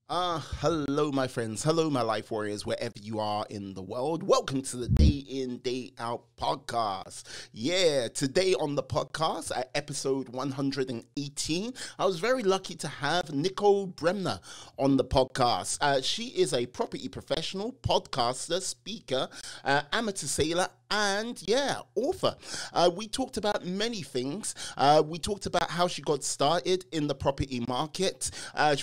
Hello, my friends. Hello, my life warriors, wherever you are in the world. Welcome to the Day In, Day Out podcast. Yeah, today on the podcast, at episode 118, I was very lucky to have Nicole Bremner on the podcast. She is a property professional, podcaster, speaker, amateur sailor, and author. We talked about many things. We talked about how she got started in the property market.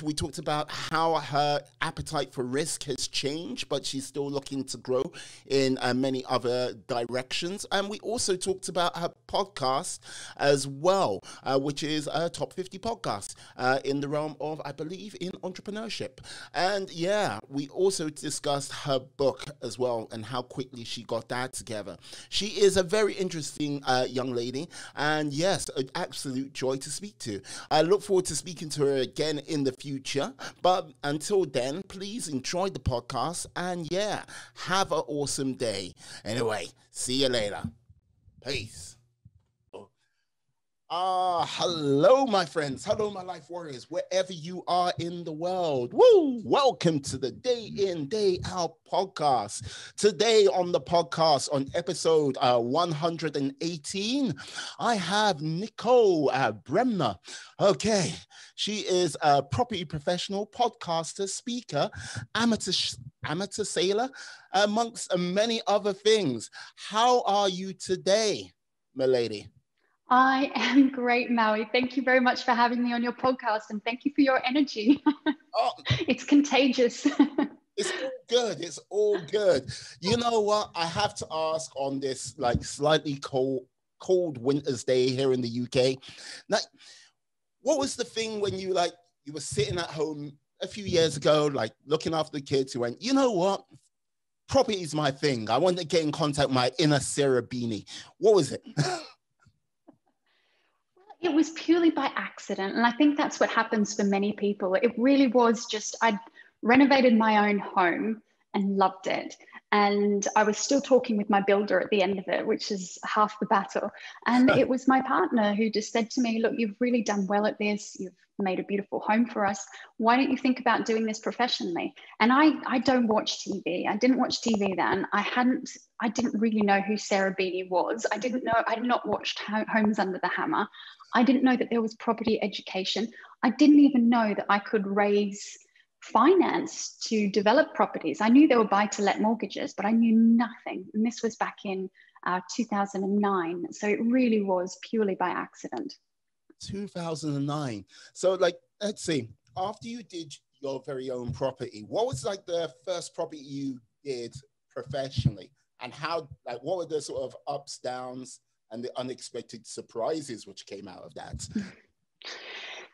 We talked about how her appetite for risk has changed, but she's still looking to grow in many other directions. And we also talked about her podcast as well, which is a top 50 podcast in the realm of, I believe, in entrepreneurship. And we also discussed her book as well and how quickly she got that together. She is a very interesting young lady, and yes, an absolute joy to speak to. I look forward to speaking to her again in the future, but until then, please enjoy the podcast and have an awesome day. Anyway, see you later. Peace. Hello, my friends. Hello, my life warriors, wherever you are in the world. Woo! Welcome to the Day In, Day Out podcast. Today on the podcast, on episode 118, I have Nicole Bremner. Okay, she is a property professional, podcaster, speaker, amateur sailor, amongst many other things. How are you today, my lady? I am great, Maui. Thank you very much for having me on your podcast, and thank you for your energy. Oh, it's contagious. It's all good. It's all good. You know what? I have to ask on this slightly cold winter's day here in the UK. Like, what was the thing when you were sitting at home a few years ago, looking after the kids, you went, you know what? Property is my thing. I want to get in contact with my inner Sarah Beanie. What was it? It was purely by accident. And I think that's what happens for many people. It really was just, I'd renovated my own home and loved it. And I was still talking with my builder at the end of it, which is half the battle. And it was my partner who just said to me, look, you've really done well at this. You've made a beautiful home for us. Why don't you think about doing this professionally? And I don't watch TV. I didn't watch TV then. I didn't really know who Sarah Beattie was. I had not watched Homes Under the Hammer. I didn't know that there was property education. I didn't even know that I could raise finance to develop properties. I knew there were buy-to-let mortgages, but I knew nothing. And this was back in 2009. So it really was purely by accident. 2009. So let's see, after you did your very own property, what was the first property you did professionally? And how, what were the sort of ups, downs, and the unexpected surprises which came out of that?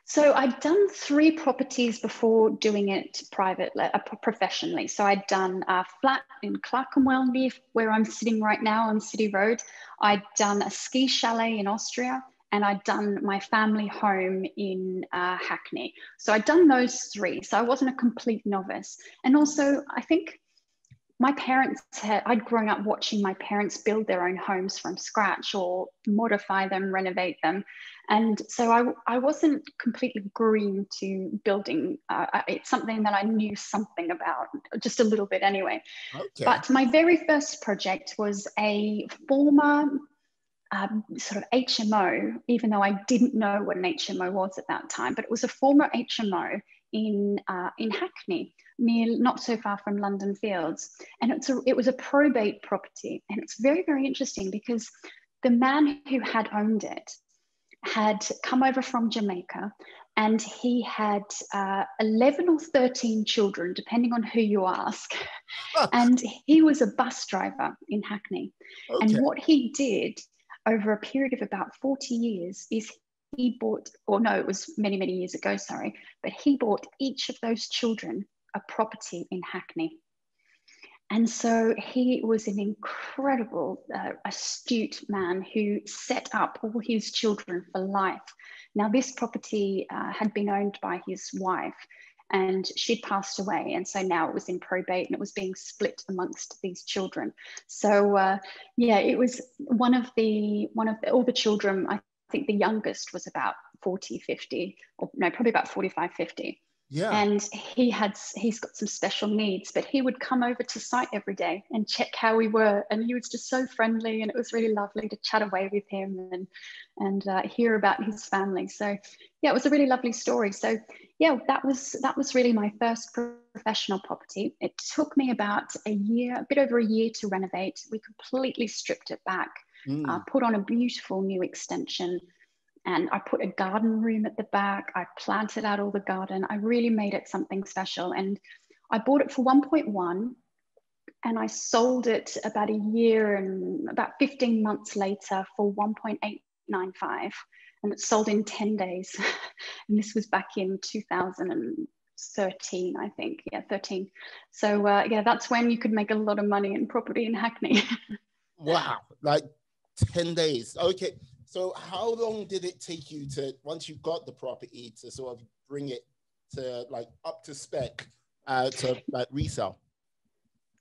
So I'd done 3 properties before doing it professionally. So I'd done a flat in Clerkenwell, where I'm sitting right now on City Road. I'd done a ski chalet in Austria, and I'd done my family home in Hackney. So I'd done those 3. So I wasn't a complete novice. And also, I think my parents I'd grown up watching my parents build their own homes from scratch or modify them, renovate them. And so I wasn't completely green to building. It's something that I knew something about, just a little bit anyway. Okay. But my very first project was a former sort of HMO, even though I didn't know what an HMO was at that time, but it was a former HMO in Hackney, not so far from London Fields. And it was a probate property. And it's very, very interesting because the man who had owned it had come over from Jamaica, and he had 11 or 13 children, depending on who you ask. And he was a bus driver in Hackney. Okay. And what he did over a period of about 40 years is he bought, or no, it was many, many years ago, sorry, but he bought each of those children a property in Hackney. And so he was an incredible, astute man who set up all his children for life. Now, this property had been owned by his wife, and she'd passed away. And so now it was in probate and it was being split amongst these children. So it was one of all the children. I think the youngest was about 40, 50, or no, probably about 45, 50. Yeah. And he's got some special needs, but he would come over to site every day and check how we were. And he was just so friendly, and it was really lovely to chat away with him and hear about his family. So yeah, it was a really lovely story. So yeah, that was really my first professional property. It took me about a bit over a year to renovate. We completely stripped it back, put on a beautiful new extension. And I put a garden room at the back. I planted out all the garden. I really made it something special. And I bought it for 1.1 and I sold it about a year and about 15 months later for 1.895. And it sold in 10 days. And this was back in 2013, I think. Yeah, 13. So yeah, that's when you could make a lot of money in property in Hackney. Wow. Like 10 days. Okay. So how long did it take you to, once you got the property, to sort of bring it to like up to spec to like resell?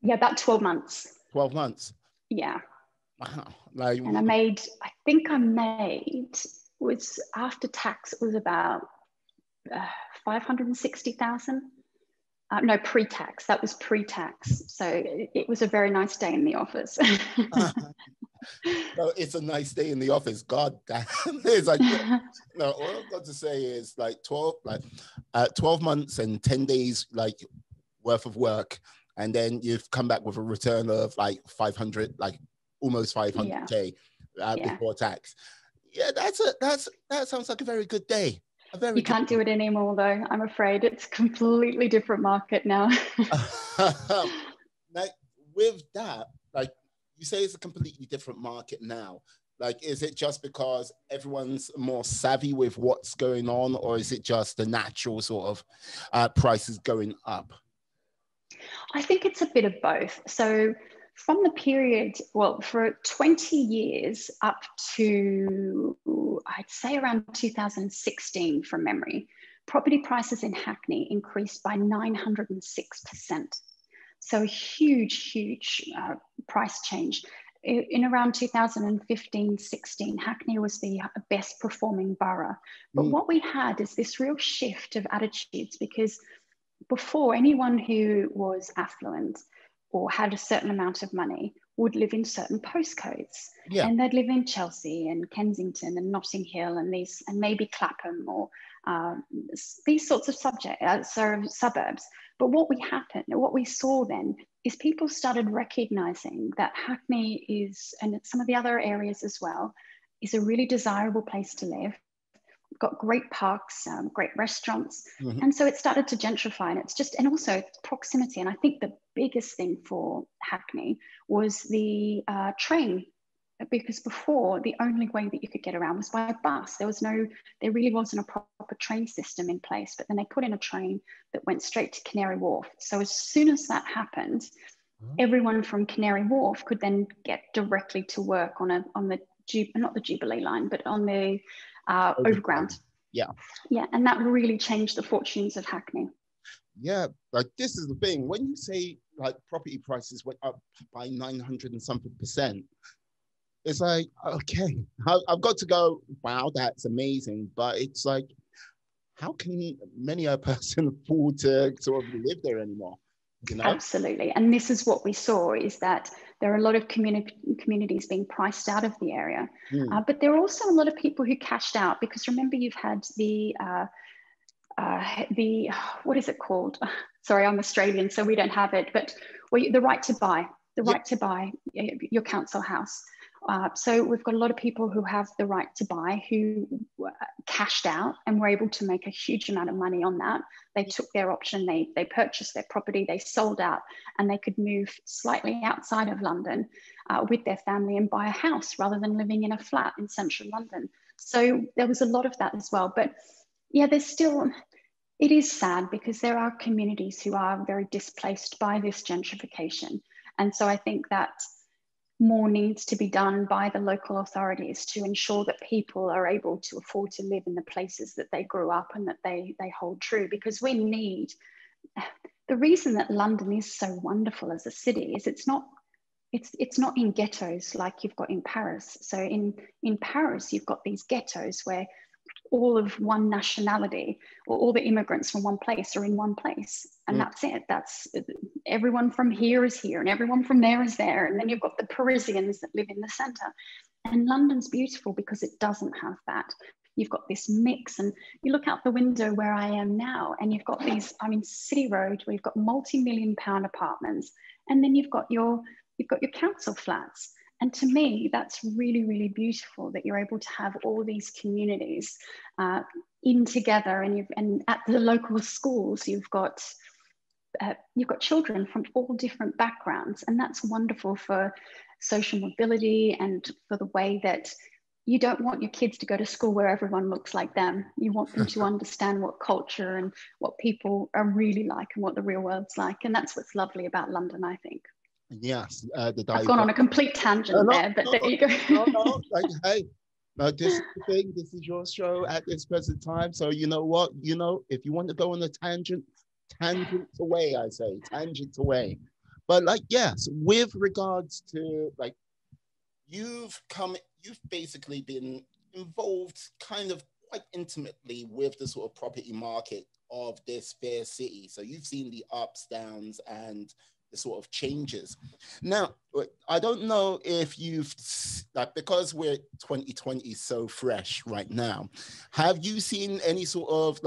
Yeah, about 12 months. 12 months. Yeah. Wow. Like, And I think I made, was after tax, it was about 560,000. No, pre-tax. That was pre-tax. So it was a very nice day in the office. no, it's a nice day in the office. God damn. It's like, no, all I've got to say is like 12 months and 10 days like worth of work. And then you've come back with a return of like 500, like almost 500K before tax. Yeah, that sounds like a very good day. You can't do it anymore though, I'm afraid. It's a completely different market now. Like with that, like you say it's a completely different market now. Like, is it just because everyone's more savvy with what's going on, or is it just the natural sort of prices going up? I think it's a bit of both. So from the period, well, for 20 years up to, I'd say around 2016 from memory, property prices in Hackney increased by 906%. So a huge price change. In around 2015-16, Hackney was the best performing borough. But what we had is this real shift of attitudes, because before, anyone who was affluent or had a certain amount of money would live in certain postcodes. Yeah. And they'd live in Chelsea and Kensington and Notting Hill and maybe Clapham or these sorts of suburbs. But what we saw then is people started recognizing that Hackney is, and some of the other areas as well, is a really desirable place to live. We've got great parks, great restaurants. And so it started to gentrify, and also proximity. And I think the biggest thing for Hackney was the train, because before the only way that you could get around was by bus. There really wasn't a proper train system in place, but then they put in a train that went straight to Canary Wharf. So as soon as that happened, everyone from Canary Wharf could then get directly to work on the not the Jubilee line, but on the overground. Yeah. And that really changed the fortunes of Hackney. Yeah, like this is the thing. When you say like property prices went up by 900 and something %, it's like, okay, I've got to go, wow, that's amazing. But it's like, how can many a person afford to sort of live there anymore? You know? Absolutely. And this is what we saw, is that there are a lot of communities being priced out of the area. But there are also a lot of people who cashed out, because remember, you've had the what is it called? Sorry, I'm Australian, so we don't have it, but the right to buy, right to buy your council house. So we've got a lot of people who have the right to buy who cashed out and were able to make a huge amount of money on that. They took their option, they purchased their property, they sold out, and they could move slightly outside of London with their family and buy a house rather than living in a flat in central London. So there was a lot of that as well. But yeah, it is sad, because there are communities who are very displaced by this gentrification. And so I think that more needs to be done by the local authorities to ensure that people are able to afford to live in the places that they grew up and that they hold true. Because the reason that London is so wonderful as a city is it's not in ghettos like you've got in Paris. So in Paris, you've got these ghettos where all of one nationality, or all the immigrants from one place are in one place. And that's it. That's everyone from here is here and everyone from there is there. And then you've got the Parisians that live in the center. And London's beautiful because it doesn't have that. You've got this mix, and you look out the window where I am now, and you've got these, I'm in City Road, where you've got multi-million-pound apartments, and then you've got your council flats. And to me, that's really, really beautiful that you're able to have all these communities in together, and at the local schools, you've got children from all different backgrounds, and that's wonderful for social mobility and for the way that you don't want your kids to go to school where everyone looks like them. You want them to understand what culture and what people are really like and what the real world's like. And that's what's lovely about London, I think. Yes. I've gone on a complete tangent there, but there you go. Like, hey, this is the thing. This is your show at this present time. So you know what? If you want to go on a tangent away, I say, tangent away. But like, yes, with regards to like, you've basically been involved kind of quite intimately with the sort of property market of this fair city. So you've seen the ups, downs, and the sort of changes. Now, I don't know if you've, like, because we're 2020 so fresh right now, have you seen any sort of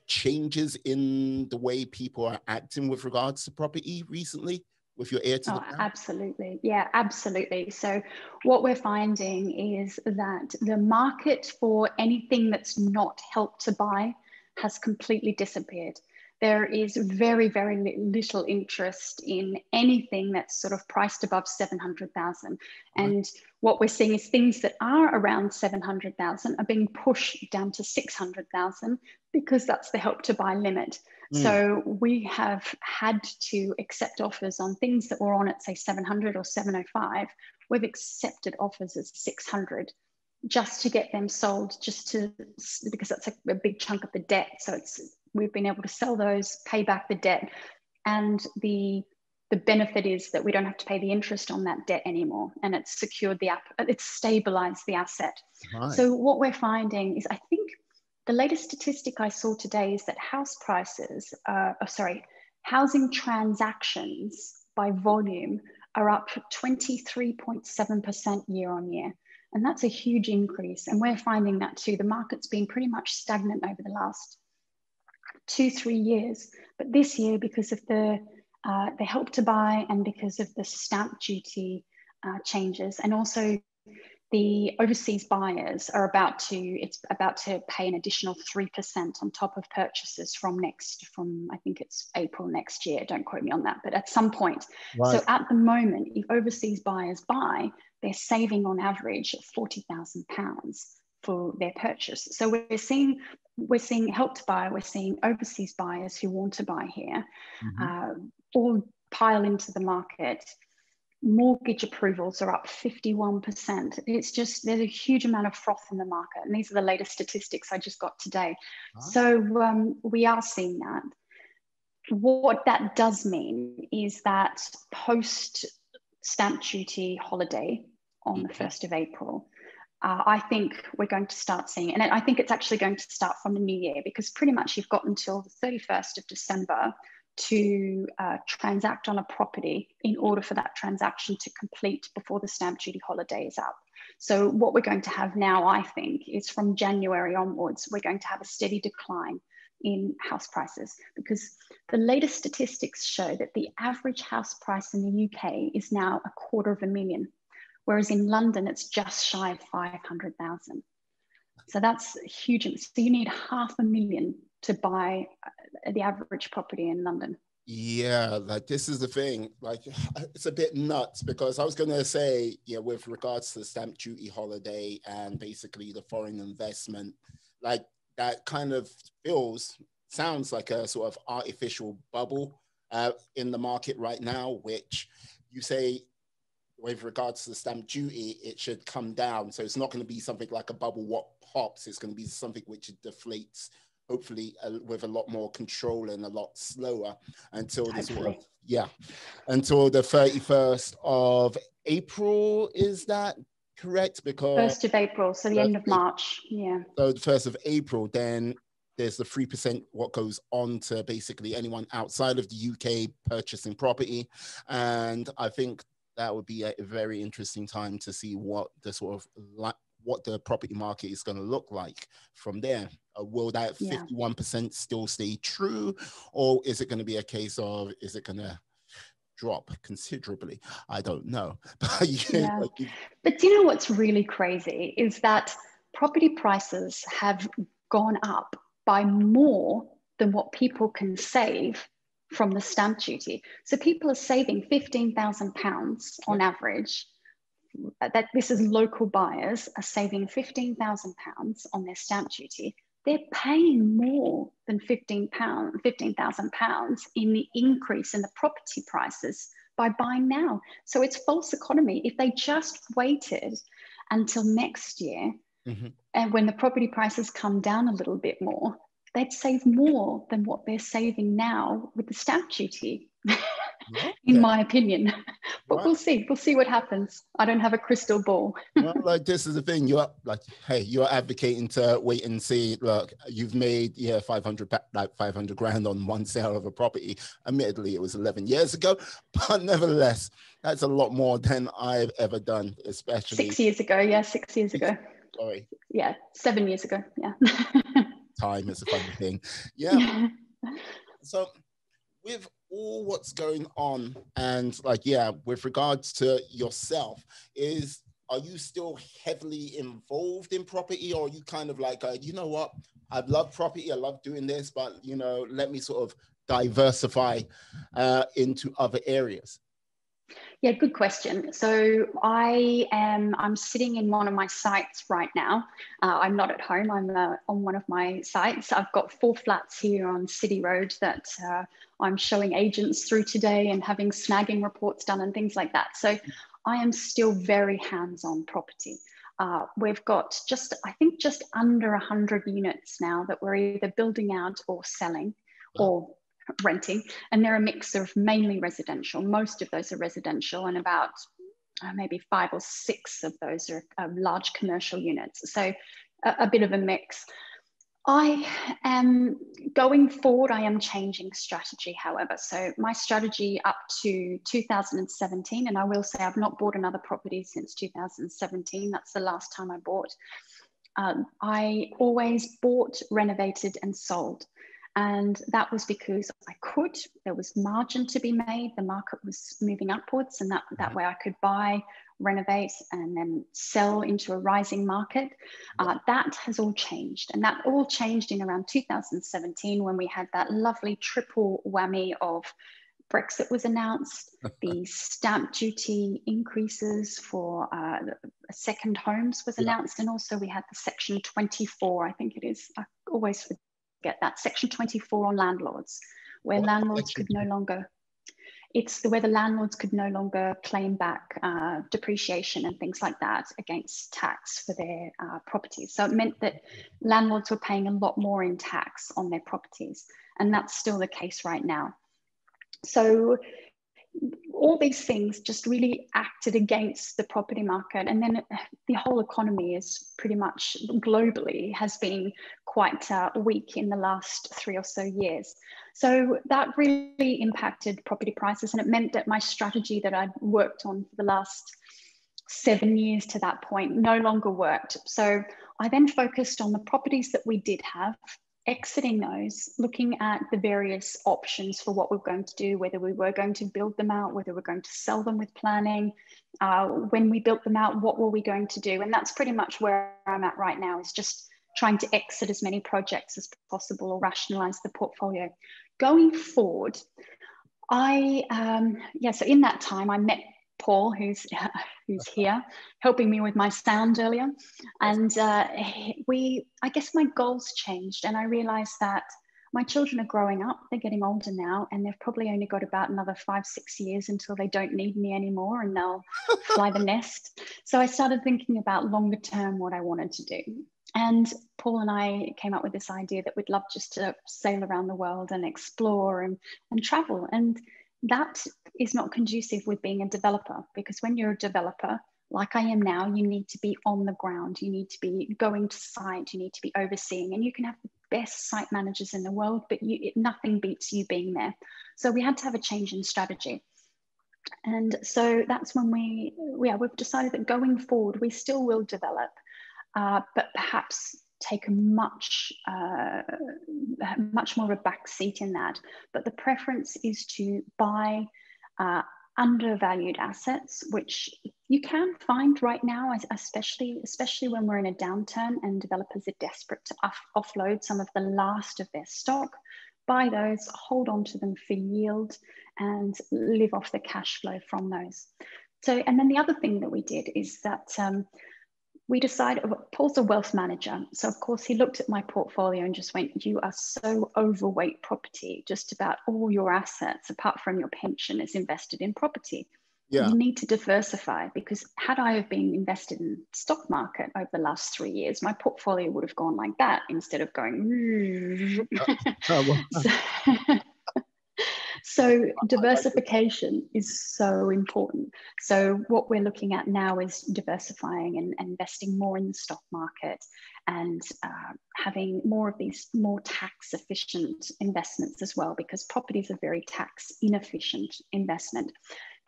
changes in the way people are acting with regards to property recently? With your ear to the ground? Absolutely. Yeah, absolutely. So what we're finding is that the market for anything that's not Help to Buy has completely disappeared. There is very, very little interest in anything that's sort of priced above 700,000. And what we're seeing is things that are around 700,000 are being pushed down to 600,000 because that's the Help to Buy limit. So we have had to accept offers on things that were on at, say, 700 or 705. We've accepted offers at 600 just to get them sold, because that's a big chunk of the debt. So we've been able to sell those, pay back the debt, and the benefit is that we don't have to pay the interest on that debt anymore, and it's secured it's stabilized the asset. Right. So what we're finding is, I think the latest statistic I saw today is that housing transactions by volume are up 23.7% year on year. And that's a huge increase. And we're finding that too. The market's been pretty much stagnant over the last 2-3 years. But this year, because of the Help to Buy and because of the stamp duty changes, and also the overseas buyers are about to pay an additional 3% on top of purchases from I think it's April next year. Don't quote me on that, but at some point. Right. So at the moment, if overseas buyers buy, they're saving on average £40,000 for their purchase. So we're seeing Help to Buy, we're seeing overseas buyers who want to buy here, all pile into the market. Mortgage approvals are up 51%. It's just, there's a huge amount of froth in the market. And these are the latest statistics I just got today. So we are seeing that. What that does mean is that post stamp duty holiday on the 1st of April, I think we're going to start seeing, and I think it's actually going to start from the new year, because pretty much you've got until the 31st of December to transact on a property in order for that transaction to complete before the stamp duty holiday is up. So what we're going to have now, I think, is from January onwards, we're going to have a steady decline in house prices, because the latest statistics show that the average house price in the UK is now £250,000, whereas in London, it's just shy of 500,000. So that's huge. So you need £500,000 to buy the average property in London. Yeah, like this is the thing, like it's a bit nuts, because I was going to say, with regards to the stamp duty holiday and basically the foreign investment, like that kind of sounds like a sort of artificial bubble in the market right now, which you say with regards to the stamp duty, it should come down. So it's not going to be something like a bubble what pops. It's going to be something which deflates, hopefully with a lot more control and a lot slower until until the 31st of April. Is that correct? Because 1st of April, so the end of March. Yeah. so the 1st of April, then there's the 3% what goes on to basically anyone outside of the UK purchasing property. And I think that would be a very interesting time to see what the sort of what the property market is going to look like from there. Will that 51% still stay true, or is it going to be a case of, is it going to drop considerably? I don't know. But do you know what's really crazy is that property prices have gone up by more than what people can save from the stamp duty. So people are saving £15,000 on average. That this is local buyers are saving £15,000 on their stamp duty. They're paying more than £15,000 in the increase in the property prices by buying now. So it's false economy. If they just waited until next year, and when the property prices come down a little bit more, they'd save more than what they're saving now with the stamp duty. In my opinion. But we'll see what happens. I don't have a crystal ball. Well, like, this is the thing, you're like, hey, you're advocating to wait and see. Look, you've made 500 grand on one sale of a property. Admittedly, it was 11 years ago, but nevertheless, that's a lot more than I've ever done, especially 6 years ago. 6 years ago. Sorry. 7 years ago. Time is a funny thing. So with all what's going on, and with regards to yourself, are you still heavily involved in property, or are you kind of like, you know what, I love property, I love doing this, but let me sort of diversify into other areas? Yeah, good question. So I'm sitting in one of my sites right now. I'm not at home, I'm on one of my sites. I've got 4 flats here on City Road that I'm showing agents through today and having snagging reports done and things like that. So I am still very hands-on property. We've got just under 100 units now that we're either building out or selling or renting, and they're a mix of mainly residential. Most of those are residential, and about maybe 5 or 6 of those are large commercial units. So a bit of a mix. I am going forward, I am changing strategy, however. So my strategy up to 2017, and I will say I've not bought another property since 2017. That's the last time I bought. I always bought, renovated, and sold. And that was because I could. There was margin to be made. The market was moving upwards, and that way I could buy, renovate, and then sell into a rising market. That has all changed. And that all changed in around 2017 when we had that lovely triple whammy of Brexit was announced, the stamp duty increases for second homes was announced, and also we had the Section 24, I think it is. I always forget that, Section 24 on landlords, where landlords could no longer, where the landlords could no longer claim back depreciation and things like that against tax for their properties. So it meant that landlords were paying a lot more in tax on their properties, and that's still the case right now. So all these things just really acted against the property market. And then the whole economy is pretty much globally has been quite weak in the last 3 or so years. So that really impacted property prices. And it meant that my strategy that I'd worked on for the last 7 years to that point no longer worked. So I then focused on the properties that we did have, exiting those, looking at the various options for what we're going to do, whether we were going to build them out, whether we're going to sell them with planning, when we built them out, what were we going to do? And that's pretty much where I'm at right now, is just trying to exit as many projects as possible or rationalize the portfolio. Going forward, so in that time I met Paul, who's here, helping me with my sound earlier. And I guess my goals changed, and I realized that my children are growing up, they're getting older now, and they've probably only got about another 5-6 years until they don't need me anymore and they'll fly the nest. So I started thinking about longer term what I wanted to do. And Paul and I came up with this idea that we'd love just to sail around the world and explore and travel. And that is not conducive with being a developer, because when you're a developer, like I am now, you need to be on the ground. You need to be going to site. You need to be overseeing. And you can have the best site managers in the world, but nothing beats you being there. So we had to have a change in strategy. And so that's when we've decided that going forward, we still will develop, but perhaps take a much more of a back seat in that. But the preference is to buy undervalued assets, which you can find right now, especially when we're in a downturn and developers are desperate to offload some of the last of their stock. Buy those, hold on to them for yield, and live off the cash flow from those. So, and then the other thing that we did is that we decided, Paul's a wealth manager. So of course he looked at my portfolio and just went, you are so overweight property. Just about all your assets, apart from your pension, is invested in property. Yeah. You need to diversify, because had I have been invested in the stock market over the last 3 years, my portfolio would have gone like that instead of going. So diversification is so important. So what we're looking at now is diversifying and investing more in the stock market, and having more of these more tax efficient investments as well, because property is a very tax inefficient investment.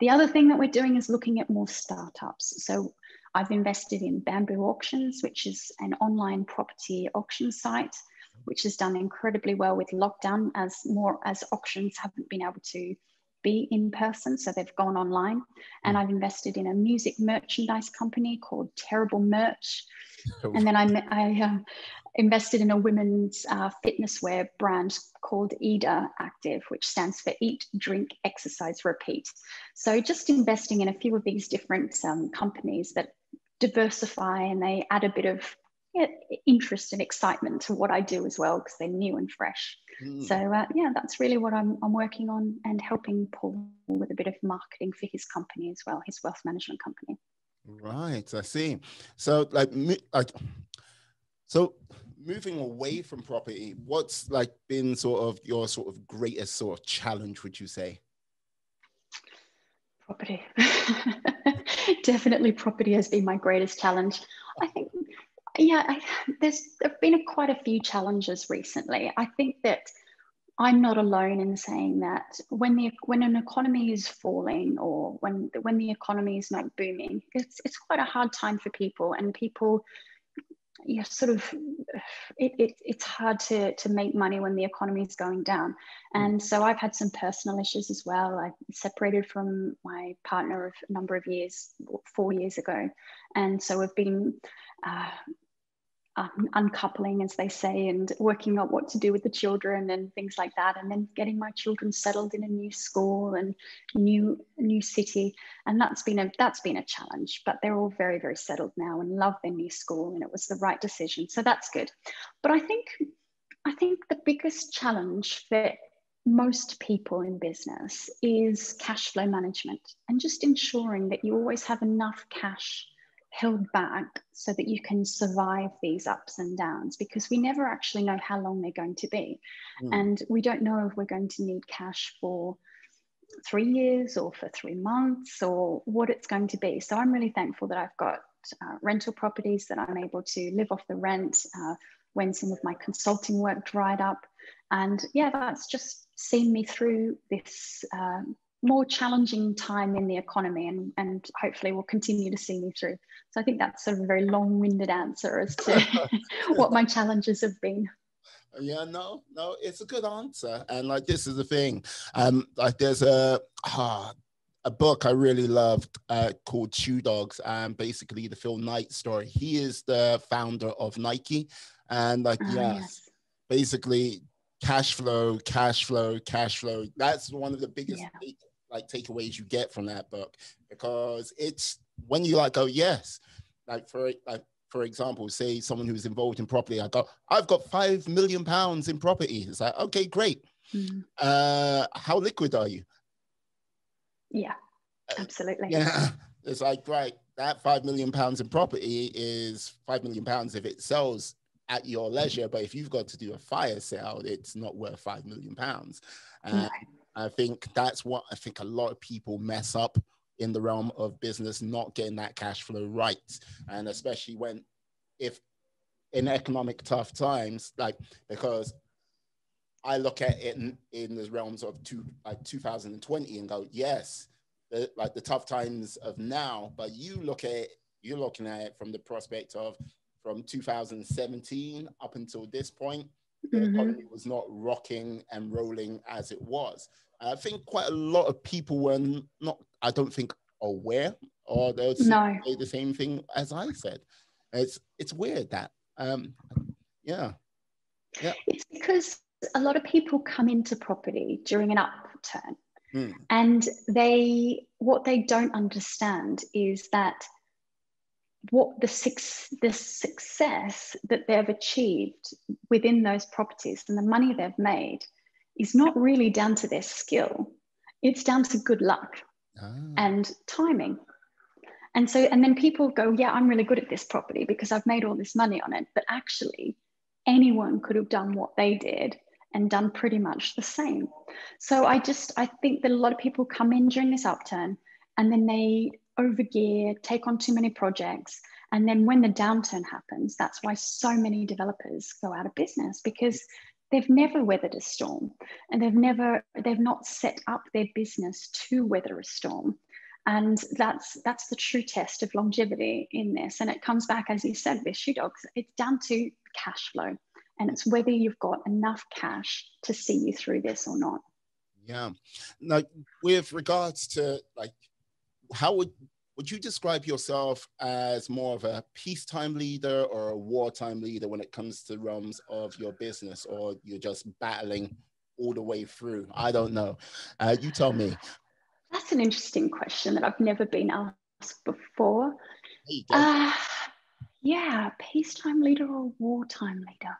The other thing that we're doing is looking at more startups. So I've invested in Bamboo Auctions, which is an online property auction site, which has done incredibly well with lockdown, as auctions haven't been able to be in person, so they've gone online. And I've invested in a music merchandise company called Terrible Merch. And then I invested in a women's fitness wear brand called Eda Active, which stands for Eat, Drink, Exercise, Repeat. So just investing in a few of these different companies that diversify, and they add a bit of interest and excitement to what I do as well, because they're new and fresh. So that's really what I'm working on, and helping Paul with a bit of marketing for his company as well, his wealth management company. Right, I see. So moving away from property, what's been your greatest challenge, would you say? Property. Definitely property has been my greatest challenge. I think, there've been quite a few challenges recently. I think that I'm not alone in saying that when an economy is falling, or when the economy is not booming, it's quite a hard time for people, and people, it's hard to make money when the economy is going down. And so I've had some personal issues as well. I separated from my partner a number of years, 4 years ago, and so we've been uncoupling, as they say, and working out what to do with the children and things like that, and then getting my children settled in a new school and new city, and that's been a challenge. But they're all very, very settled now and love their new school, and it was the right decision, so that's good. But I think the biggest challenge for most people in business is cash flow management, and just ensuring that you always have enough cash held back so that you can survive these ups and downs, because we never actually know how long they're going to be. And we don't know if we're going to need cash for 3 years or for 3 months, or what it's going to be. So I'm really thankful that I've got rental properties that I'm able to live off the rent when some of my consulting work dried up. And that's just seen me through this more challenging time in the economy, and hopefully will continue to see me through. So I think that's sort of a very long-winded answer as to what my challenges have been. Yeah, no, it's a good answer. And this is the thing. There's a book I really loved called Shoe Dogs, and basically the Phil Knight story. He is the founder of Nike, and yes, basically cash flow. That's one of the biggest takeaways you get from that book, because it's when you go, yes, for example, say someone who's involved in property, I've got £5 million in property. It's okay, great. How liquid are you? Yeah, absolutely. It's right, that £5 million in property is £5 million if it sells at your leisure, but if you've got to do a fire sale, it's not worth £5 million. And I think that's what a lot of people mess up in the realm of business, not getting that cash flow right. And especially if in economic tough times, like, because I look at it in the realms of 2020 and go, yes, the tough times of now, but you're looking at it from the prospect of from 2017 up until this point, the economy was not rocking and rolling as it was. I think quite a lot of people were not, I don't think, aware, or they'll say the same thing as I said. It's weird that, yeah. It's because a lot of people come into property during an upturn, and what they don't understand is that what the success that they've achieved within those properties and the money they've made is not really down to their skill. It's down to good luck and timing. And then people go, yeah, I'm really good at this property because I've made all this money on it. But actually, anyone could have done what they did and done pretty much the same. So I think that a lot of people come in during this upturn and then they overgear, take on too many projects. And then when the downturn happens, that's why so many developers go out of business, because they've never weathered a storm, and they've not set up their business to weather a storm. And that's the true test of longevity in this. And it comes back, as you said, with Shoe Dogs, it's down to cash flow. And it's whether you've got enough cash to see you through this or not. Yeah. Now, with regards to, like, how would you describe yourself as more of a peacetime leader or a wartime leader when it comes to realms of your business, or you're just battling all the way through? I don't know. You tell me. That's an interesting question that I've never been asked before. There you go. Yeah, peacetime leader or wartime leader?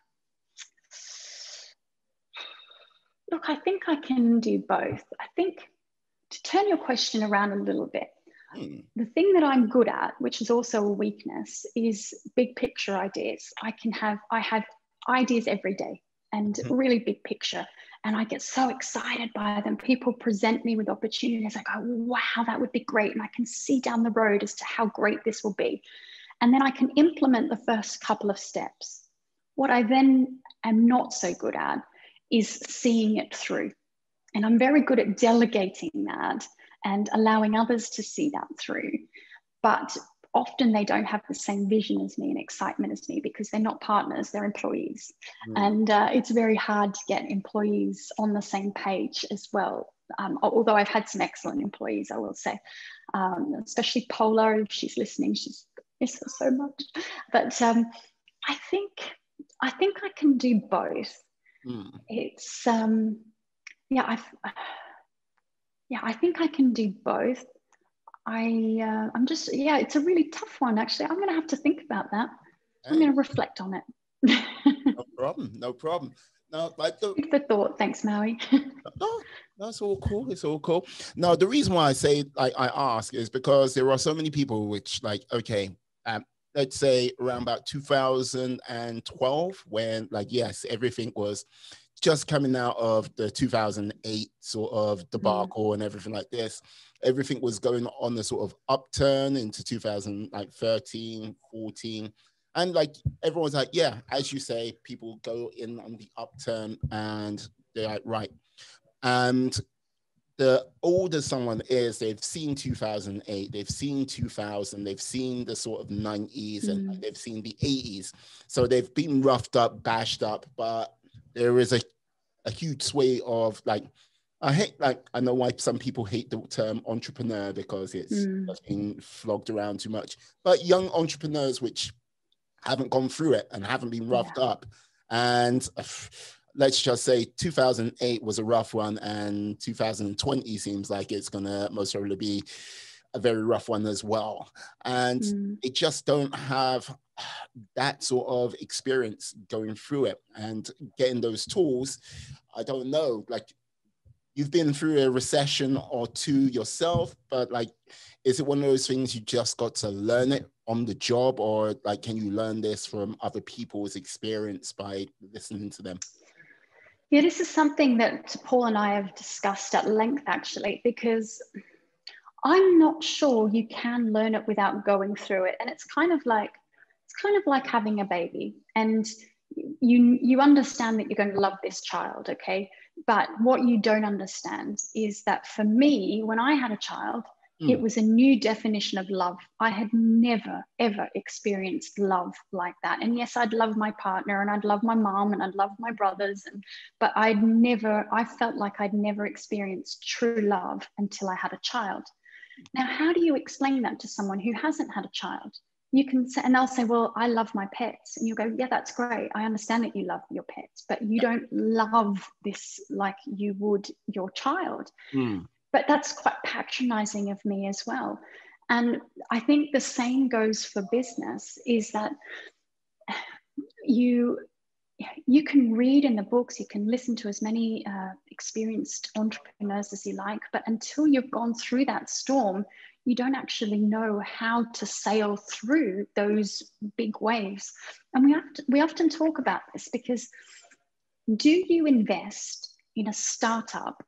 Look, I think I can do both. I think, to turn your question around a little bit, the thing that I'm good at, which is also a weakness, is big picture ideas. I have ideas every day, and really big picture. And I get so excited by them. People present me with opportunities. I go, wow, that would be great. And I can see down the road as to how great this will be. And then I can implement the first couple of steps. What I then am not so good at is seeing it through. And I'm very good at delegating that and allowing others to see that through. But often they don't have the same vision as me and excitement as me, because they're not partners, they're employees. And it's very hard to get employees on the same page as well. Although I've had some excellent employees, I will say, especially Paula, if she's listening, she's missed her so much. But I think I can do both. It's I think I can do both. It's a really tough one, actually. I'm going to have to think about that. Hey. I'm going to reflect on it. No problem. No, like food for thought. Thanks, Maui. No, that's all cool. It's all cool. Now, the reason why I say, like, I ask is because there are so many people which, like, okay, let's say around about 2012, when, like, yes, everything was just coming out of the 2008 sort of debacle and everything like this. Everything was going on the sort of upturn into 2013, 14. And, like, everyone's like, yeah, as you say, people go in on the upturn and they're like, right. And the older someone is, they've seen 2008, they've seen 2000, they've seen the sort of 90s and they've seen the 80s. So they've been roughed up, bashed up, but there is a huge sway of, like, I know why some people hate the term entrepreneur, because it's being flogged around too much, but young entrepreneurs which haven't gone through it and haven't been roughed up. And let's just say 2008 was a rough one, and 2020 seems like it's gonna most probably be a very rough one as well. And it just don't have that sort of experience going through it and getting those tools. I don't know, like, you've been through a recession or two yourself, but, like, is it one of those things you just got to learn it on the job, or, like, can you learn this from other people's experience by listening to them? Yeah, this is something that Paul and I have discussed at length, actually, because I'm not sure you can learn it without going through it. And it's kind of like having a baby, and you understand that you're going to love this child, okay? But what you don't understand is that for me, when I had a child, it was a new definition of love. I had never, ever experienced love like that. And yes, I'd love my partner, and I'd love my mom, and I'd love my brothers. But I felt like I'd never experienced true love until I had a child. Now, how do you explain that to someone who hasn't had a child? You can say, and they'll say, well, I love my pets. And you go, yeah, that's great. I understand that you love your pets, but you don't love this like you would your child. But that's quite patronizing of me as well. And I think the same goes for business, is that you can read in the books, you can listen to as many experienced entrepreneurs as you like, but until you've gone through that storm, you don't actually know how to sail through those big waves. And we often talk about this, because do you invest in a startup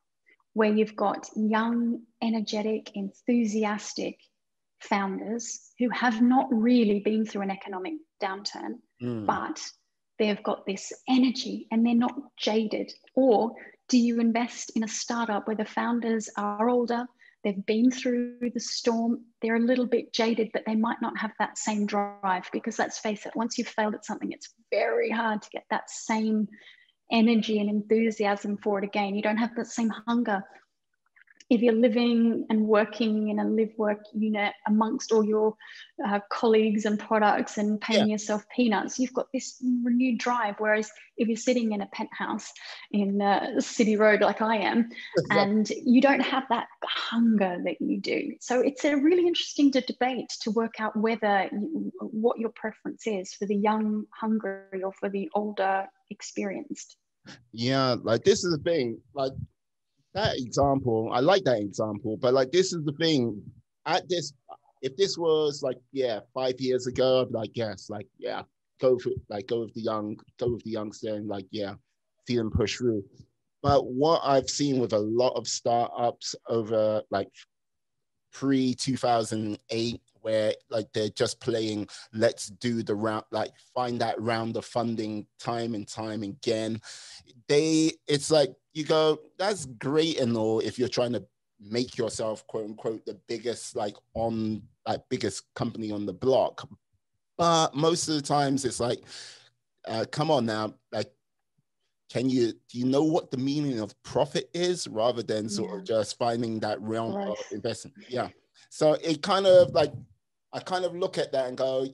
where you've got young, energetic, enthusiastic founders who have not really been through an economic downturn, but they've got this energy and they're not jaded? Or do you invest in a startup where the founders are older, they've been through the storm, they're a little bit jaded, but they might not have that same drive? Because let's face it, once you've failed at something, it's very hard to get that same energy and enthusiasm for it again. You don't have that same hunger. If you're living and working in a live-work unit amongst all your colleagues and products and paying yourself peanuts, you've got this renewed drive. Whereas if you're sitting in a penthouse in City Road like I am, and you don't have that hunger that you do. So it's a really interesting debate to work out what your preference is for the young, hungry, or for the older, experienced. Yeah, like this is the thing, like that example, I like that example, but like this is the thing. If this was like 5 years ago, I'd be like, yes, like go with the youngster, and like see them push through. But what I've seen with a lot of startups over like pre-2008, where like they're just playing let's do the round, like find that round of funding time and time again, it's like you go, that's great and all if you're trying to make yourself quote unquote the biggest biggest company on the block. But most of the times it's like come on now, like do you know what the meaning of profit is, rather than sort of just finding that realm of investment? So it kind of like, I kind of look at that and go,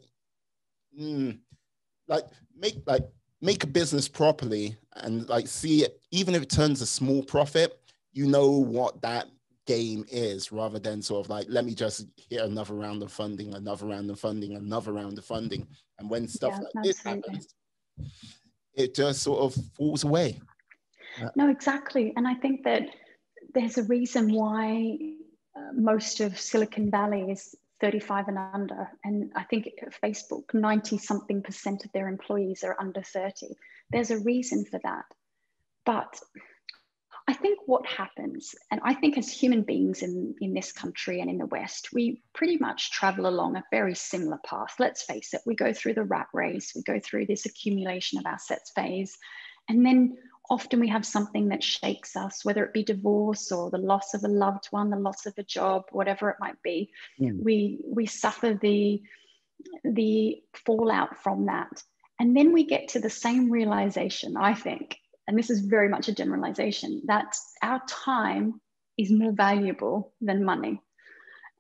make a business properly, and like see it, even if it turns a small profit, you know what that game is, rather than sort of like, let me just hit another round of funding, another round of funding, another round of funding. And when stuff this happens, it just sort of falls away. No, exactly. And I think that there's a reason why most of Silicon Valley is 35 and under. And I think Facebook, 90-something% of their employees are under 30. There's a reason for that. But I think what happens, and I think as human beings in this country and in the West, we pretty much travel along a very similar path. Let's face it, we go through the rat race, we go through this accumulation of assets phase, and then often we have something that shakes us, whether it be divorce or the loss of a loved one, the loss of a job, whatever it might be. We suffer the fallout from that. And then we get to the same realization, I think, and this is very much a generalization, that our time is more valuable than money.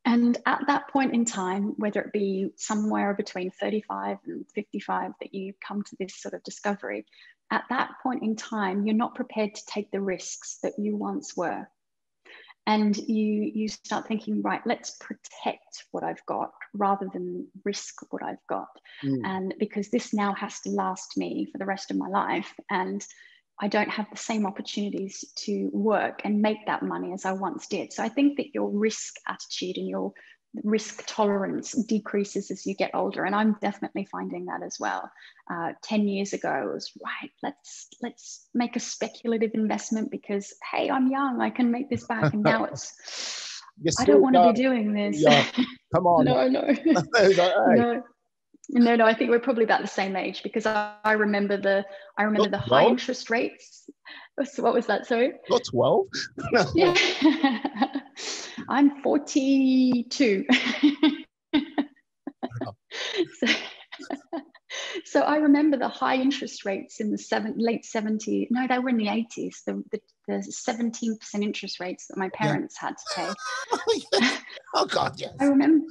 And at that point in time, whether it be somewhere between 35 and 55 that you come to this sort of discovery, at that point in time, you're not prepared to take the risks that you once were. And you start thinking, right, let's protect what I've got rather than risk what I've got. And because this now has to last me for the rest of my life, and I don't have the same opportunities to work and make that money as I once did. So I think that your risk attitude and your risk tolerance decreases as you get older. And I'm definitely finding that as well. 10 years ago, it was right, let's make a speculative investment because, hey, I'm young, I can make this back. And now it's, you're I don't still want to be young. doing this. Yeah, come on. No, no, It's like, hey, no. No, I think we're probably about the same age, because I remember the you're high 12? interest rates. So what was that? Sorry. You're 12? Yeah. I'm 42. so, so I remember the high interest rates in the late 70s. No, they were in the 80s. The 17% interest rates that my Yeah. parents had to pay. Yes. Oh God, yes. I remember.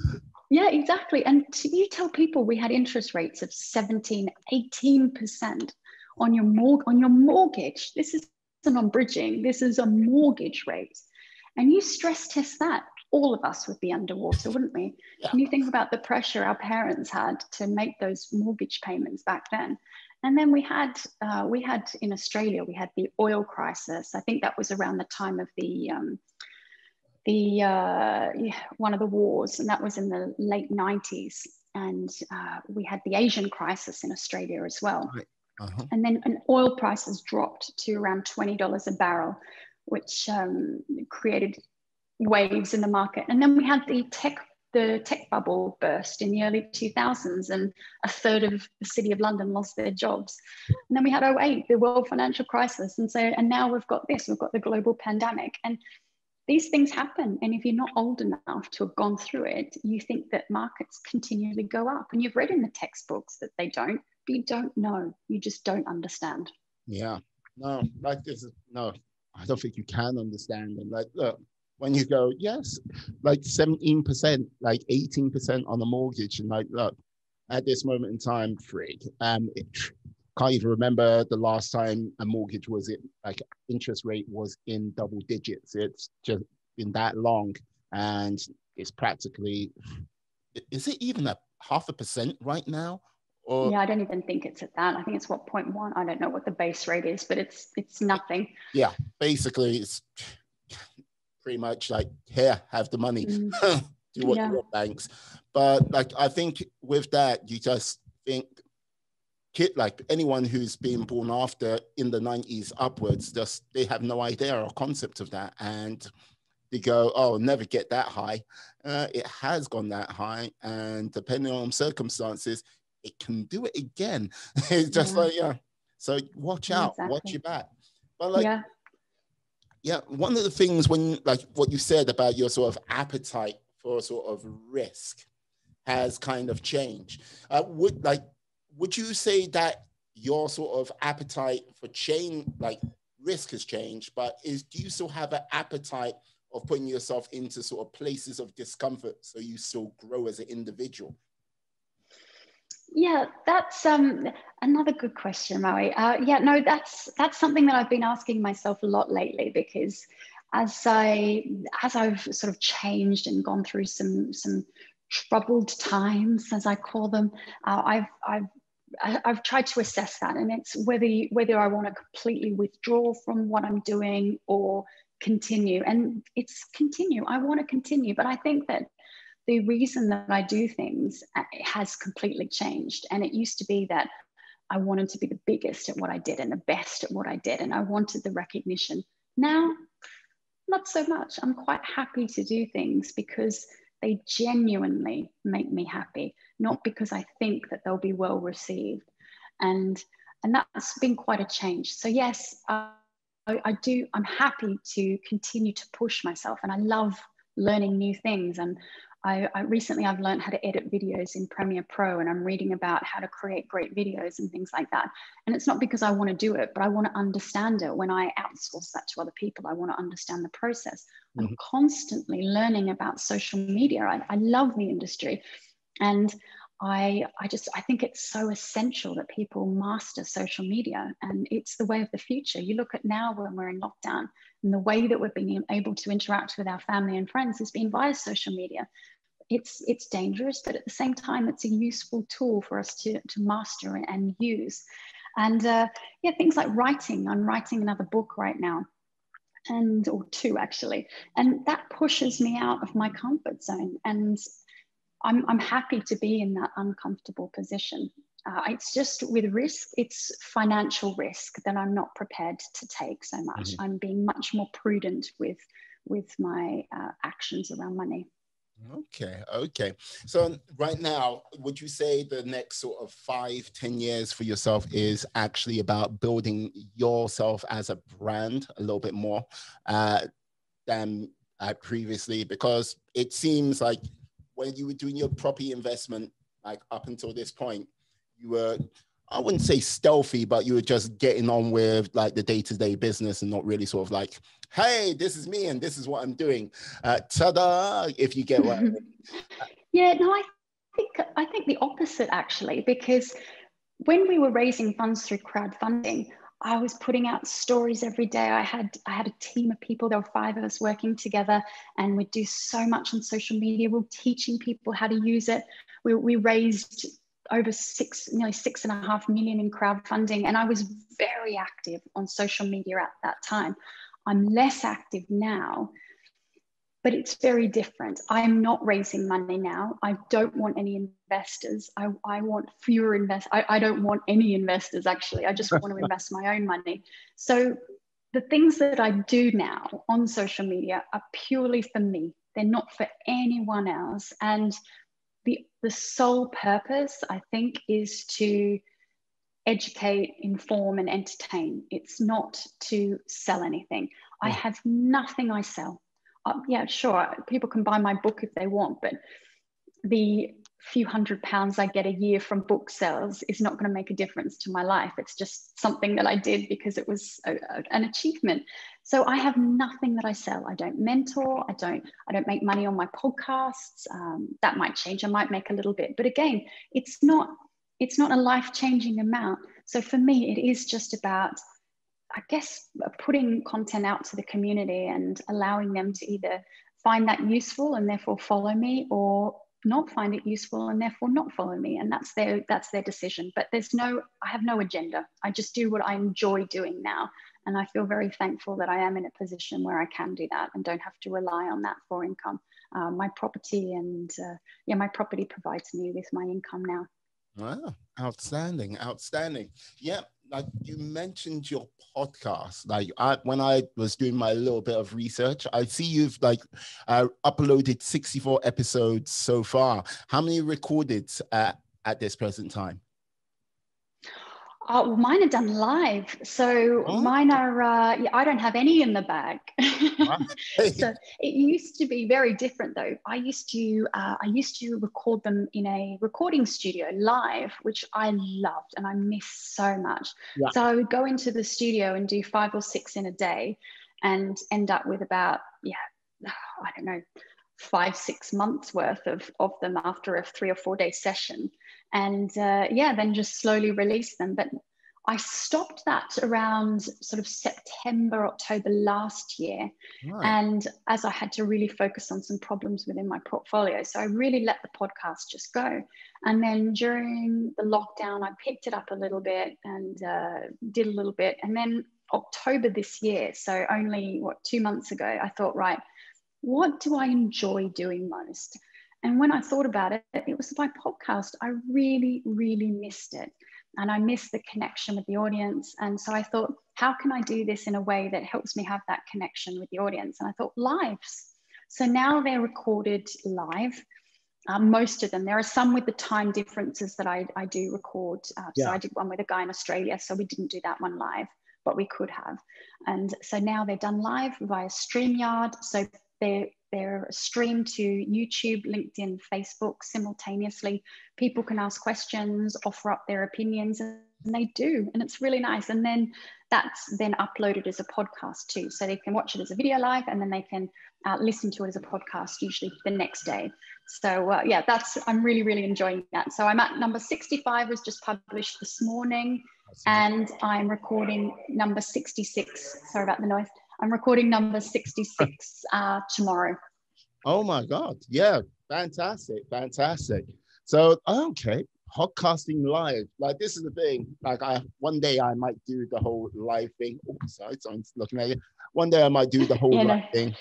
Yeah, exactly. And you tell people we had interest rates of 17, 18% on your mortgage. This isn't on bridging. This is a mortgage rate. And you stress test that, all of us would be underwater, wouldn't we? Yeah. And you think about the pressure our parents had to make those mortgage payments back then. And then we had in Australia, we had the oil crisis. I think that was around the time of one of the wars, and that was in the late 90s. And we had the Asian crisis in Australia as well. Right. Uh-huh. And then oil prices dropped to around $20 a barrel, which created waves in the market. And then we had the tech bubble burst in the early 2000s, and a third of the city of London lost their jobs. And then we had '08, the world financial crisis. And now we've got the global pandemic. And these things happen. And if you're not old enough to have gone through it, you think that markets continually go up. And you've read in the textbooks that they don't, but you don't know. You just don't understand. Yeah. No, like this is, no, I don't think you can understand. And like, look, when you go, yes, like 17%, like 18% on a mortgage. And like, look, at this moment in time, frig, can't even remember the last time a mortgage was it like interest rate was in double digits. It's just been that long, and it's practically, is it even a 0.5% right now? Or yeah, I don't even think it's at that. I think it's 0.1. I don't know what the base rate is, but it's nothing. Yeah, basically it's pretty much like, here, have the money. Do what you want, banks. But like, I think with that, you just think, like anyone who's been born after in the 90s upwards, just they have no idea or concept of that. And they go, oh, never get that high. It has gone that high. And depending on circumstances, it can do it again. It's just like, yeah. So watch out, exactly. watch your back. But like, yeah, one of the things when like what you said about your sort of appetite for sort of risk has kind of changed. Would you say that your sort of appetite for risk has changed, but do you still have an appetite of putting yourself into sort of places of discomfort so you still grow as an individual? Yeah, that's another good question, Maui. Yeah, no, that's something that I've been asking myself a lot lately, because as I've sort of changed and gone through some troubled times, as I call them, I've tried to assess that, and it's whether I want to completely withdraw from what I'm doing or continue. And it's continue. I want to continue, but I think that the reason that I do things has completely changed. And it used to be that I wanted to be the biggest at what I did and the best at what I did, and I wanted the recognition. Now, not so much. I'm quite happy to do things because they genuinely make me happy, not because I think that they'll be well received. And that's been quite a change. So yes, I do. I'm happy to continue to push myself, and I love learning new things. And recently I've learned how to edit videos in Premiere Pro, and I'm reading about how to create great videos and things like that. And it's not because I want to do it, but I want to understand it. When I outsource that to other people, I want to understand the process. Mm-hmm. I'm constantly learning about social media. I love the industry. And I think it's so essential that people master social media, and it's the way of the future. You look at now when we're in lockdown, and the way that we've been able to interact with our family and friends has been via social media. It's dangerous, but at the same time, it's a useful tool for us to master and use. And yeah, things like writing. I'm writing another book right now, or two actually, and that pushes me out of my comfort zone. And I'm happy to be in that uncomfortable position. It's just with risk, it's financial risk that I'm not prepared to take so much. Mm-hmm. I'm being much more prudent with my actions around money. Okay. So right now, would you say the next sort of 5-10 years for yourself is actually about building yourself as a brand a little bit more than previously? Because it seems like when you were doing your property investment, like up until this point, you were, I wouldn't say stealthy, but you were just getting on with like the day-to-day business and not really sort of like, hey, this is me and this is what I'm doing. Ta-da, if you get what I mean. Yeah, no, I think the opposite actually, because when we were raising funds through crowdfunding, I was putting out stories every day. I had a team of people. There were 5 of us working together, and we'd do so much on social media. We were teaching people how to use it. We raised over nearly 6.5 million in crowdfunding, and I was very active on social media at that time. I'm less active now, but it's very different. I'm not raising money now. I don't want any investors. I want fewer investors. I don't want any investors, actually. I just want to invest my own money. So the things that I do now on social media are purely for me. They're not for anyone else. And the sole purpose, I think, is to educate, inform, and entertain. It's not to sell anything. I have nothing I sell. Yeah, sure, people can buy my book if they want, but the few £100s I get a year from book sales is not going to make a difference to my life. It's just something that I did because it was an achievement. So I have nothing that I sell. I don't mentor. I don't make money on my podcasts. That might change. I might make a little bit, but again, it's not a life-changing amount. So for me, it is just about, I guess, putting content out to the community and allowing them to either find that useful and therefore follow me, or not find it useful and therefore not follow me. And that's their decision. But I have no agenda. I just do what I enjoy doing now. And I feel very thankful that I am in a position where I can do that and don't have to rely on that for income. My property provides me with my income now. Wow, outstanding. Yeah, like you mentioned your podcast. Like when I was doing my little bit of research, I see you've uploaded 64 episodes so far. How many recorded at this present time? Well, mine are done live. So mine are, I don't have any in the bag. So it used to be very different though. I used to record them in a recording studio live, which I loved and I miss so much. Yeah. So I would go into the studio and do 5 or 6 in a day and end up with about, I don't know, 5-6 months worth of them after a 3 or 4 day session. And then just slowly release them. But I stopped that around sort of September, October last year. Right. And as I had to really focus on some problems within my portfolio. So I really let the podcast just go. And then during the lockdown, I picked it up a little bit and did a little bit. And then October this year, so only 2 months ago, I thought, right, what do I enjoy doing most? And when I thought about it, it was my podcast. I really, really missed it. And I missed the connection with the audience. And so I thought, how can I do this in a way that helps me have that connection with the audience? And I thought, lives. So now they're recorded live. Most of them. There are some with the time differences that I do record. So I did one with a guy in Australia. So we didn't do that one live, but we could have. And so now they're done live via StreamYard. So they're streamed to YouTube, LinkedIn, Facebook simultaneously. People can ask questions, offer up their opinions, and they do. And it's really nice. And then that's then uploaded as a podcast too. So they can watch it as a video live, and then they can listen to it as a podcast, usually the next day. So I'm really, really enjoying that. So I'm at number 65, was just published this morning. And I'm recording number 66. Sorry about the noise. I'm recording number 66 tomorrow. Oh my God. Yeah. Fantastic. So, okay. Podcasting live. Like, this is the thing. Like, one day I might do the whole live thing. Oh, sorry, someone's looking at you. One day I might do the whole live thing.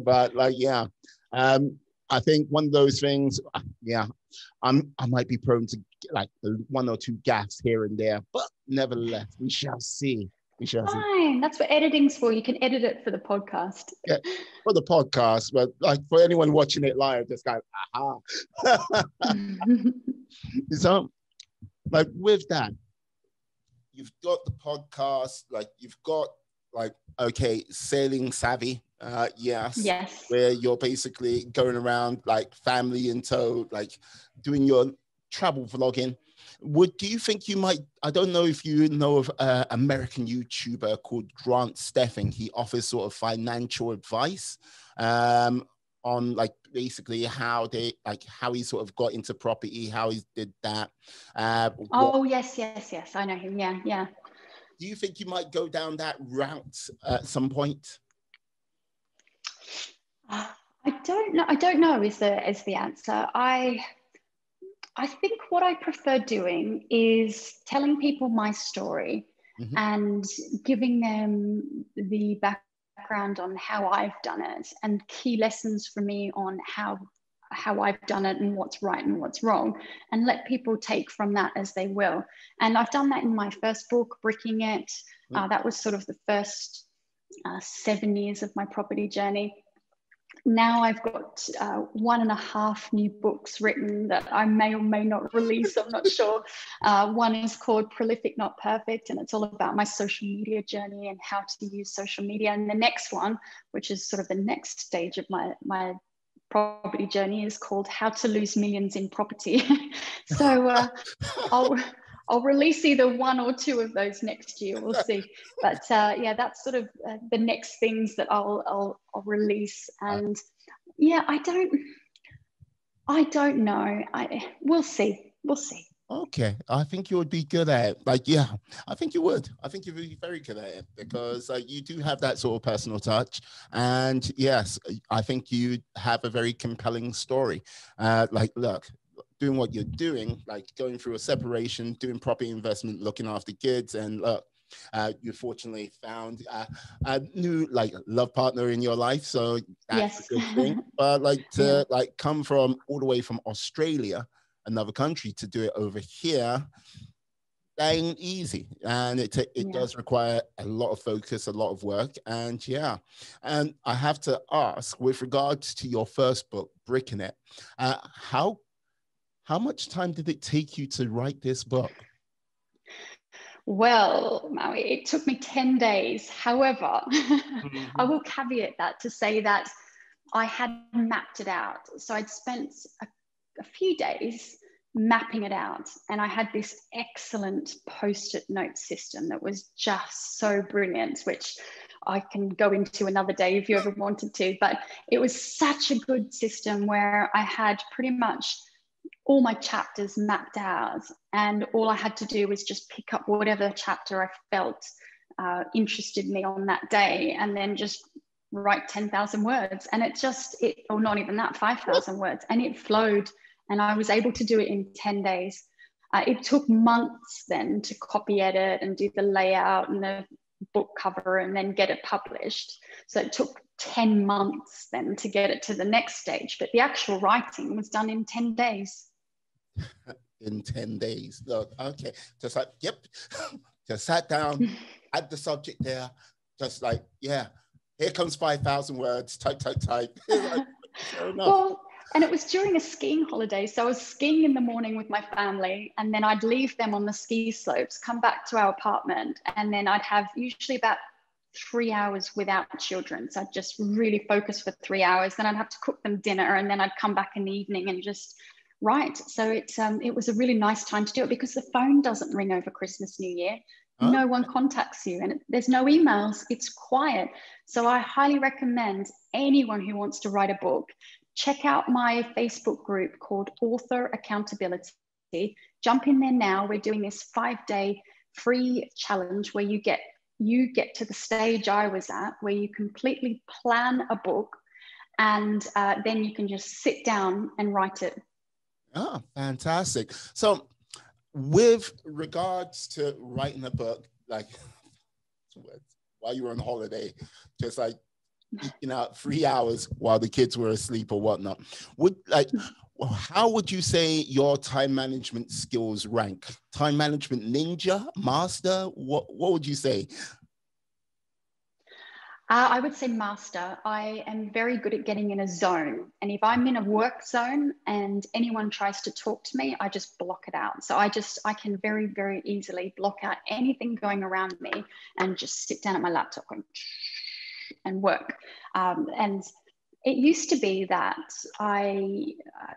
But I think one of those things, yeah, I might be prone to like one or two gaffes here and there, but nevertheless, we shall see. We shall see. Fine. That's what editing's for. You can edit it for the podcast. Yeah, for the podcast, but like for anyone watching it live, just go, aha. So, like with that, you've got the podcast, like you've got like, okay, sailing savvy. Yes. Where you're basically going around like family in tow, like doing your travel vlogging. Do you think you might, I don't know if you know of an American YouTuber called Grant Steffing. He offers sort of financial advice on like basically how he sort of got into property, how he did that. Yes. I know him. Yeah. Do you think you might go down that route at some point? I don't know is the answer. I think what I prefer doing is telling people my story and giving them the background on how I've done it and key lessons for me on how I've done it and what's right and what's wrong, and let people take from that as they will. And I've done that in my first book, Bricking It. That was sort of the first 7 years of my property journey. Now I've got 1.5 new books written that I may or may not release, I'm not sure. One is called Prolific Not Perfect, and it's all about my social media journey and how to use social media. And the next one, which is sort of the next stage of my property journey, is called How to Lose Millions in Property. So I'll release either one or two of those next year. We'll see. But yeah, that's sort of the next things that I'll release. And yeah, I don't know. We'll see. Okay, I think you would be good at it. Like, yeah, I think you would. I think you'd be very good at it because you do have that sort of personal touch. And yes, I think you have a very compelling story. Like, look, doing what you're doing, like going through a separation, doing property investment, looking after kids, and look, you fortunately found a new like love partner in your life, so that's a good thing. But like to like come from all the way from Australia, another country, to do it over here, that ain't easy, and it does require a lot of focus, a lot of work. And yeah, and I have to ask, with regards to your first book, Bricking It, how much time did it take you to write this book? Well, Maui, it took me 10 days. However, I will caveat that to say that I had mapped it out. So I'd spent a few days mapping it out, and I had this excellent post-it note system that was just so brilliant, which I can go into another day if you ever wanted to. But it was such a good system where I had pretty much all my chapters mapped out, and all I had to do was just pick up whatever chapter I felt interested me on that day, and then just write 10,000 words. And or not even that, 5,000 words, and it flowed, and I was able to do it in 10 days. It took months then to copy edit and do the layout and the book cover and then get it published. So it took 10 months then to get it to the next stage, but the actual writing was done in 10 days. In 10 days. Look, okay, just like, yep, just sat down, had the subject there, just like, yeah, here comes 5,000 words, type. Like, fair enough. Well, and it was during a skiing holiday. So I was skiing in the morning with my family, and then I'd leave them on the ski slopes, come back to our apartment, and then I'd have usually about 3 hours without children. So I'd just really focus for 3 hours. Then I'd have to cook them dinner, and then I'd come back in the evening and just write. So it was a really nice time to do it because the phone doesn't ring over Christmas, New Year. No one contacts you, and there's no emails. It's quiet. So I highly recommend anyone who wants to write a book, check out my Facebook group called Author Accountability. Jump in there now. We're doing this 5-day free challenge where you get to the stage I was at, where you completely plan a book, and then you can just sit down and write it. Oh, fantastic. So with regards to writing a book, like while you were on holiday, just like eking out 3 hours while the kids were asleep or whatnot. How would you say your time management skills rank? Time management ninja, master? What would you say? I would say master. I am very good at getting in a zone. And if I'm in a work zone and anyone tries to talk to me, I just block it out. So I can very, very easily block out anything going around me and just sit down at my laptop and work. And it used to be that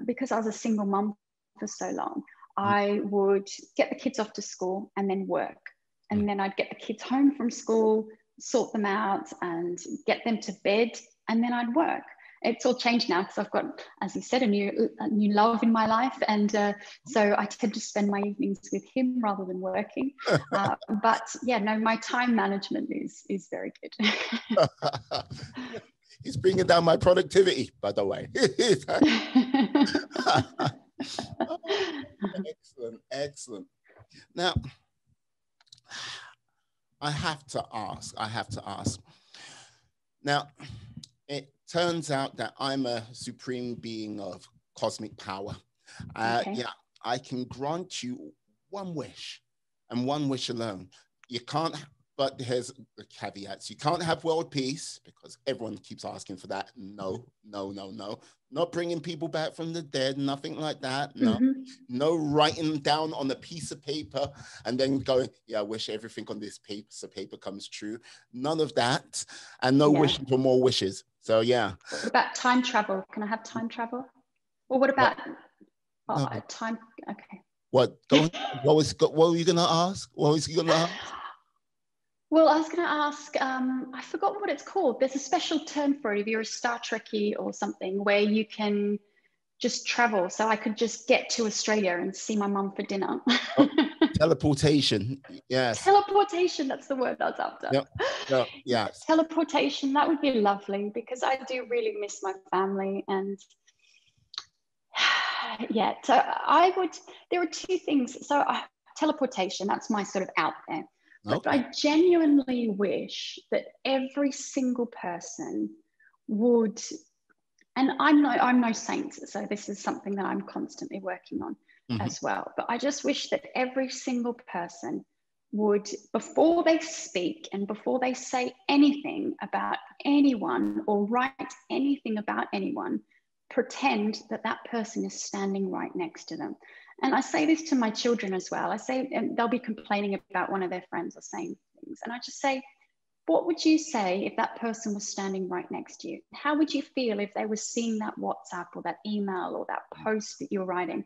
because I was a single mum for so long, I would get the kids off to school and then work. And then I'd get the kids home from school, sort them out and get them to bed, and then I'd work. It's all changed now because I've got, as you said, a new love in my life, and so I tend to spend my evenings with him rather than working. But yeah, no, my time management is very good. He's bringing down my productivity, by the way. Excellent. Now, I have to ask. Now, it turns out that I'm a supreme being of cosmic power. Okay. Yeah, I can grant you one wish and one wish alone. You can't, but here's the caveats. You can't have world peace because everyone keeps asking for that. No. Not bringing people back from the dead, nothing like that. No, no writing down on a piece of paper and then going, yeah, I wish everything on this piece of paper comes true. None of that. And no wishing for more wishes. So yeah. What about time travel? Can I have time travel? Or what about time? Okay. What were you going to ask? What was you going to ask? Well, I was going to ask, I forgot what it's called. There's a special term for it if you're a Star Trekkie or something, where you can just travel. So I could just get to Australia and see my mum for dinner. Teleportation, yes. Teleportation, that's the word I was after. Yep. Yes. Teleportation, that would be lovely because I do really miss my family. And yeah, so there are two things. So teleportation, that's my sort of out there. But I genuinely wish that every single person would, and I'm no saint, so this is something that I'm constantly working on as well. But I just wish that every single person would, before they speak and before they say anything about anyone or write anything about anyone, pretend that that person is standing right next to them. And I say this to my children as well. I say, and they'll be complaining about one of their friends or saying things. And I just say, what would you say if that person was standing right next to you? How would you feel if they were seeing that WhatsApp or that email or that post that you're writing?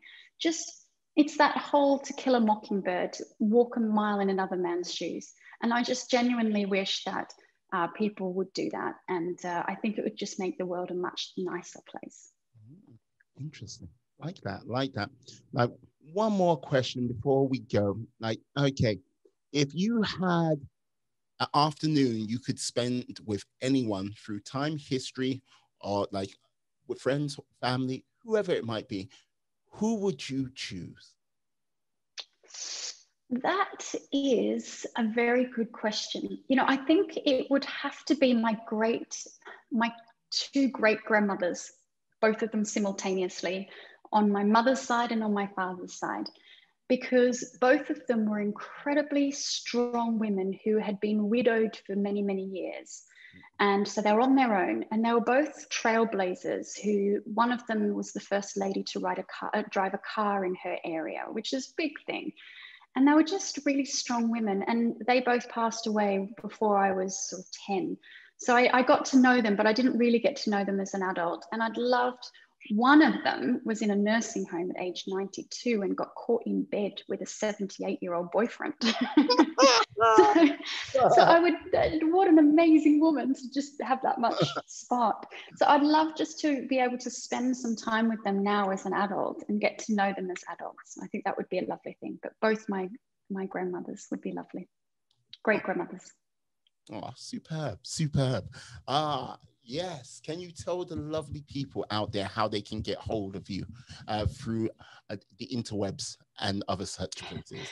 It's that whole To Kill a Mockingbird, walk a mile in another man's shoes. And I just genuinely wish that people would do that. And I think it would just make the world a much nicer place. Interesting. Like that. Like one more question before we go. Like, okay, if you had an afternoon you could spend with anyone through time, history, or like with friends, family, whoever it might be, who would you choose? That is a very good question. You know, I think it would have to be my two great grandmothers, both of them simultaneously, on my mother's side and on my father's side, because both of them were incredibly strong women who had been widowed for many, many years. And so they were on their own, and they were both trailblazers who, one of them was the first lady to drive a car in her area, which is a big thing. And they were just really strong women, and they both passed away before I was sort of 10. So I got to know them, but I didn't really get to know them as an adult. And I'd loved, one of them was in a nursing home at age 92 and got caught in bed with a 78-year-old boyfriend. so I would, what an amazing woman to just have that much spark. So I'd love just to be able to spend some time with them now as an adult and get to know them as adults. I think that would be a lovely thing. But both my grandmothers would be lovely. Great grandmothers. Oh, superb. Yes. Can you tell the lovely people out there how they can get hold of you through the interwebs and other such places?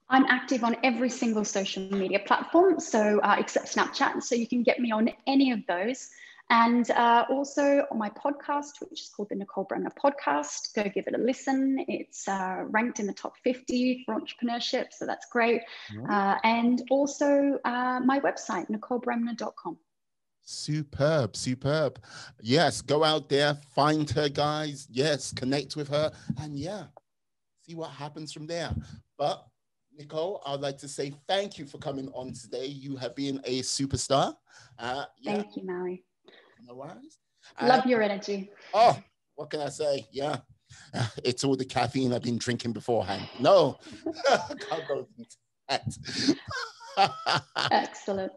I'm active on every single social media platform, so except Snapchat. So you can get me on any of those. And also on my podcast, which is called the Nicole Bremner Podcast. Go give it a listen. It's ranked in the top 50 for entrepreneurship, so that's great. And also my website, nicolebremner.com. Superb, superb. Yes, go out there, find her, guys. Yes, connect with her, and yeah, see what happens from there. But Nicole, I'd like to say thank you for coming on today. You have been a superstar. Yeah. Thank you, Maui. No worries. Love your energy. Oh, what can I say? Yeah, it's all the caffeine I've been drinking beforehand. No, can't go into that. Excellent.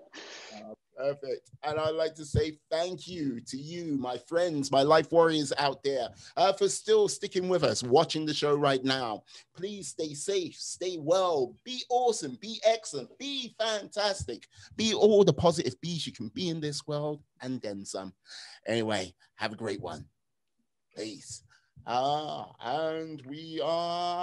Perfect. And I'd like to say thank you to you, my friends, my life warriors out there, for still sticking with us, watching the show right now. Please stay safe, stay well, be awesome, be excellent, be fantastic, be all the positive bees you can be in this world, and then some. Anyway, have a great one. Peace. And we are...